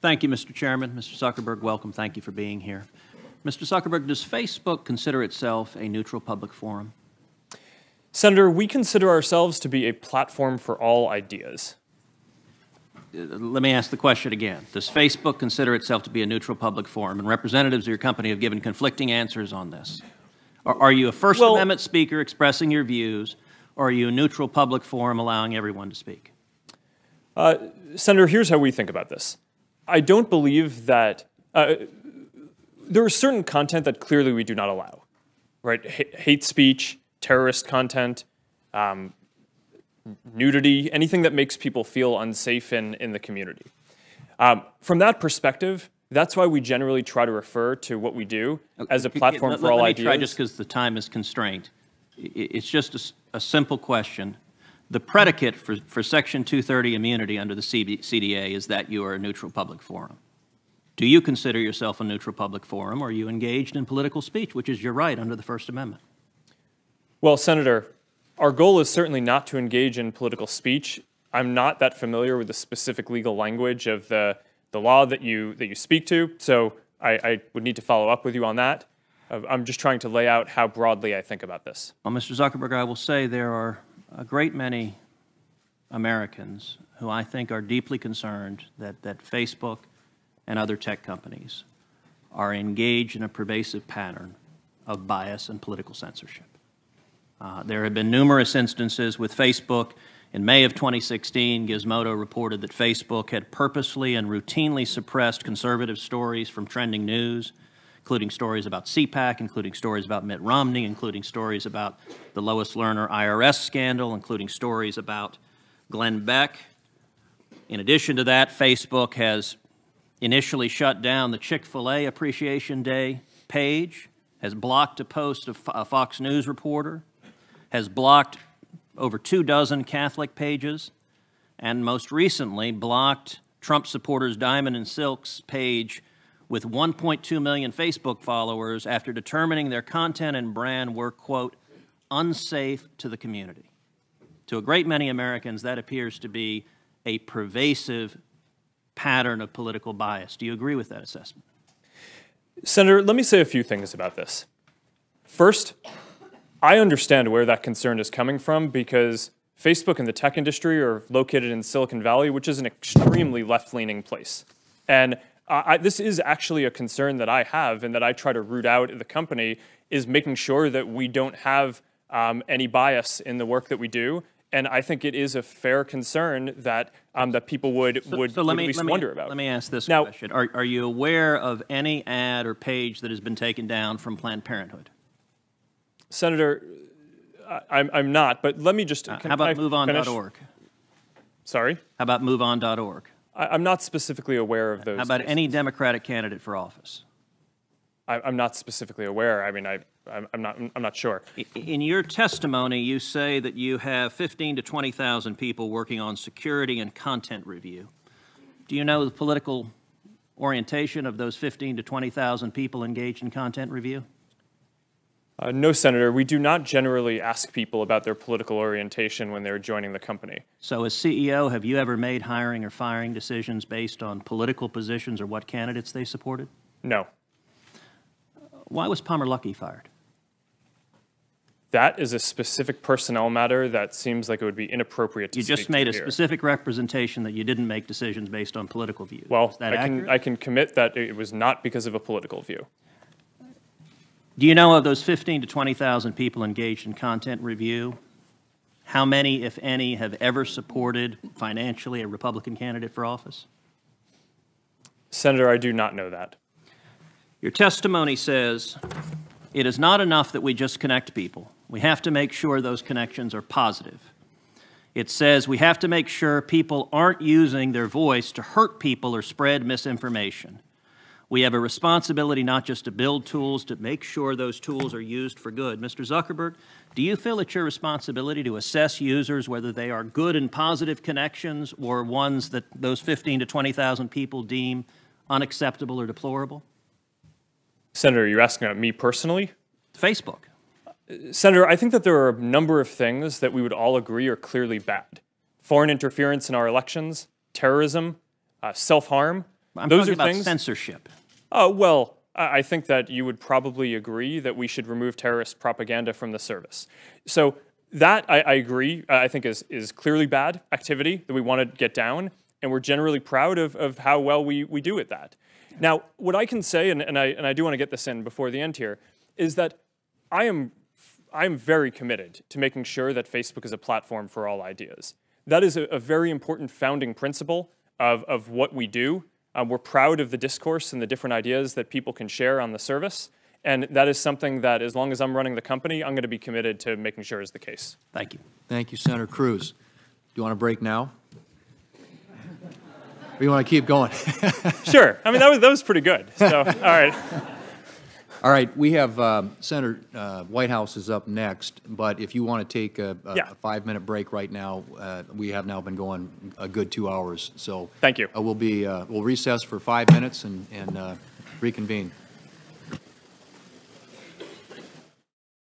Thank you, Mr. Chairman. Mr. Zuckerberg, welcome. Thank you for being here. Mr. Zuckerberg, does Facebook consider itself a neutral public forum? Senator, we consider ourselves to be a platform for all ideas. Let me ask the question again. Does Facebook consider itself to be a neutral public forum? And representatives of your company have given conflicting answers on this. Are you a First Amendment speaker expressing your views, or are you a neutral public forum allowing everyone to speak? Senator, here's how we think about this. I don't believe that there is certain content that clearly we do not allow, right? Hate speech, terrorist content, nudity, anything that makes people feel unsafe in the community. From that perspective, that's why we generally try to refer to what we do as a platform for all ideas. Let me try, just because the time is constrained. It's just a simple question. The predicate for Section 230 immunity under the CDA is that you are a neutral public forum. Do you consider yourself a neutral public forum, or are you engaged in political speech, which is your right under the First Amendment? Well, Senator, our goal is certainly not to engage in political speech. I'm not that familiar with the specific legal language of the law that you speak to, so I would need to follow up with you on that. I'm just trying to lay out how broadly I think about this. Well, Mr. Zuckerberg, I will say there are a great many Americans who I think are deeply concerned that Facebook and other tech companies are engaged in a pervasive pattern of bias and political censorship. There have been numerous instances with Facebook. In May of 2016, Gizmodo reported that Facebook had purposely and routinely suppressed conservative stories from trending news, including stories about CPAC, including stories about Mitt Romney, including stories about the Lois Lerner IRS scandal, including stories about Glenn Beck. In addition to that, Facebook has initially shut down the Chick-fil-A Appreciation Day page, has blocked a post of a Fox News reporter, has blocked over 24 Catholic pages, and most recently blocked Trump supporters Diamond and Silk's page with 1.2 million Facebook followers after determining their content and brand were, quote, unsafe to the community. To a great many Americans, that appears to be a pervasive pattern of political bias. Do you agree with that assessment? Senator, let me say a few things about this. First, I understand where that concern is coming from because Facebook and the tech industry are located in Silicon Valley, which is an extremely left-leaning place. And this is actually a concern that I have and that I try to root out at the company, is making sure that we don't have any bias in the work that we do. And I think it is a fair concern that that people would at least wonder about. Let me ask this question. Are you aware of any ad or page that has been taken down from Planned Parenthood? Senator, I'm not, but let me just... How about MoveOn.org? Sorry? How about MoveOn.org? I'm not specifically aware of those. How about any Democratic candidate for office? I'm not specifically aware. I mean, I'm not sure. In your testimony, you say that you have 15,000 to 20,000 people working on security and content review. Do you know the political orientation of those 15,000 to 20,000 people engaged in content review? No, Senator. We do not generally ask people about their political orientation when they're joining the company. So as CEO, have you ever made hiring or firing decisions based on political positions or what candidates they supported? No. Why was Palmer Luckey fired? That is a specific personnel matter that seems like it would be inappropriate to speak to here. You just made a specific representation that you didn't make decisions based on political views. Well, I can commit that it was not because of a political view. Do you know of those 15,000 to 20,000 people engaged in content review, how many, if any, have ever supported financially a Republican candidate for office? Senator, I do not know that. Your testimony says it is not enough that we just connect people. We have to make sure those connections are positive. It says we have to make sure people aren't using their voice to hurt people or spread misinformation. We have a responsibility not just to build tools, to make sure those tools are used for good. Mr. Zuckerberg, do you feel it's your responsibility to assess users whether they are good and positive connections or ones that those 15,000 to 20,000 people deem unacceptable or deplorable? Senator, you're asking about me personally? Facebook. Senator, I think that there are a number of things that we would all agree are clearly bad. Foreign interference in our elections, terrorism, self-harm. I'm those talking are about things. censorship. Well, I think that you would probably agree that we should remove terrorist propaganda from the service. So that, I agree, I think is clearly bad activity that we want to get down, and we're generally proud of how well we do at that. Now, what I can say, and I do want to get this in before the end here, is that I am very committed to making sure that Facebook is a platform for all ideas. That is a very important founding principle of what we do. We're proud of the discourse and the different ideas that people can share on the service. And that is something that, as long as I'm running the company, I'm going to be committed to making sure is the case. Thank you. Thank you, Senator Cruz. Do you want a break now? Or you want to keep going? Sure. I mean, that was pretty good. So, all right. All right, we have Senator Whitehouse is up next, but if you want to take a 5-minute break right now, we have now been going a good 2 hours. So thank you. We'll recess for 5 minutes and reconvene.